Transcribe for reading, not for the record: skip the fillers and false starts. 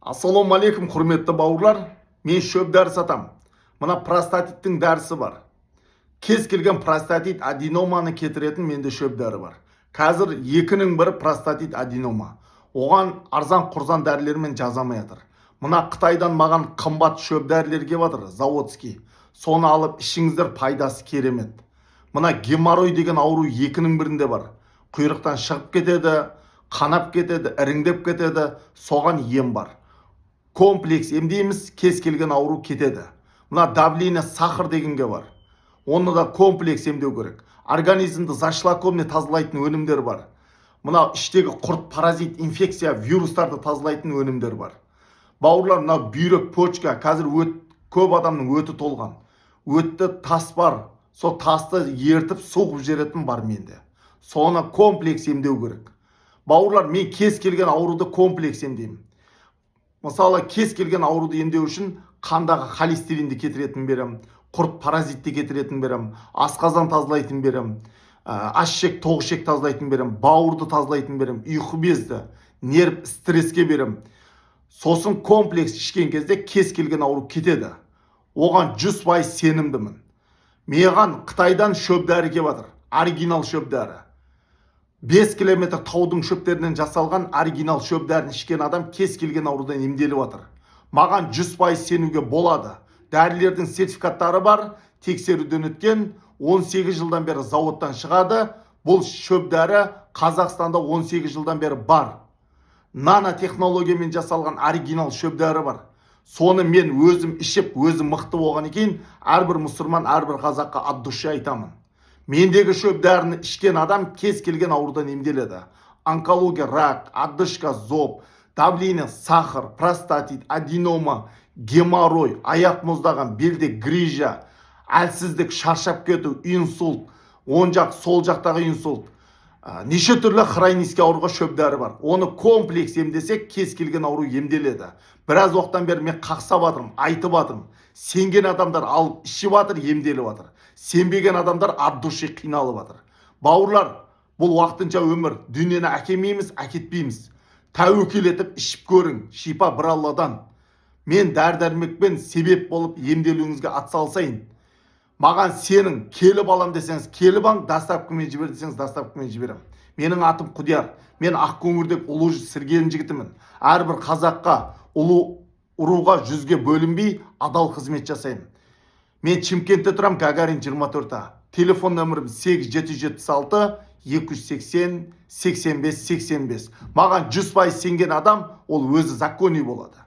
Ассалауму алейкум, құрметті бауырлар. Мен шөп дәрі сатам. Мына простатиттің дәрісі бар. Кез келген простатит аденоманы кетіретін менде шөп дәрі бар. Қазір екінің бірі простатит аденома. Оған арзан құрзан дәрілермен жазамай жатыр. Мына Қытайдан маған қымбат шөп дәрілер келіп жатыр, заводский. Соны алып ішіңіздер, пайдасы керемет. Мына геморрой деген ауру екінің бірінде бар. Құйрықтан шығып кетеді, қанап кетеді, іріңдеп кетеді, соған ем бар. Комплекс емдейміз, кез келген ауру кетеді. Мына давление сахар дегенге бар. Оны да комплекс емдеу керек. Организмді зашлакомне тазалайтын өнімдер бар. Мына іштегі құрт, паразит, инфекция, вирустарды тазалайтын өнімдер бар. Бауырлар, мына бүйрек, почка, қазір көп адамның өті толған. Өтті тас бар. Сол тасты ертіп соғып жіберетін бар менде. Соны комплекс емдеу керек. Бауырлар, мен кез келген ауруды комплекс емдеймін. Мысалы, кез келген ауруды емдеу үшін қандағы холестеринді кетіретін берем, құрт, паразитті кетіретін берем, асқазан тазалайтын берем, ашшек, тоғышек тазалайтын берем, бауырды тазалайтын берем, ұйқы безді, нерв, стресске берем. Сосын комплекс ішкен кезде кез келген ауру кетеді. Оған 100% сенімдімін. Меған Қытайдан шөп дәрі келіп жатыр. Оригинал шөп дәрі. 5 километр таудың шөптерінен жасалған оригинал шөп дәрін ішкен адам кез келген аурудан емделіп жатыр. Маған 100% сенуге болады. Дәрілердің сертификаттары бар, тексеруден өткен, 18 жылдан бері заводтан шығады. Бұл шөп дәрі Қазақстанда 18 жылдан бері бар. Нанотехнологиямен жасалған оригинал шөп дәрі бар. Соны мен өзім ішіп, өзім мықты болған екен, әрбір мұсылман, әрбір қазаққа ат дұшы айтамын. Мендегі шөп дәріні ішкен адам кез келген аурудан емделеді. Онкология, рак, одышка, зоб, давление, сахар, простатит, аденома, геморрой, аяқ мұздаған, белде грижа, әлсіздік, шаршап кету, инсульт, оң жақ, сол жақтағы инсульт. Неше түрлі хронический ауруға шөп дәрі бар. Оны комплекс емдесек, кез келген ауру емделеді. Біраз уақыттан бері мен қақсап жатырмын, айтып жатырмын. Сенген адамдар алып ішіп жатыр, емделіп жатыр. Сенбеген адамдар ат дұшы қиналып жатыр. Бауырлар, бұл уақытынша өмір. Дүниені әкемейміз, әкетпейміз. Тәуекел етіп ішіп көрің. Шипа бір Алладан. Мен дәрі-дәрмекпен себеп болып емделуіңізге атсалысайын. Маған сенің келіп алам десеңіз, келіп аң, доставкамен жібер десеңіз, доставкамен жіберем. Менің атым Құдияр. Мен Ақкөңірдегі ұлы Сіргелін жігітімін. Әрбір қазаққа, ұлы ұруға 100-ге бөлінбей, адал қызмет жасаймын. Мен Шымкентте тұрам, Гагарин 24-та. Телефон нөмірім 8776 280 85 85. Маған 100% сенген адам, ол өзі законный болады.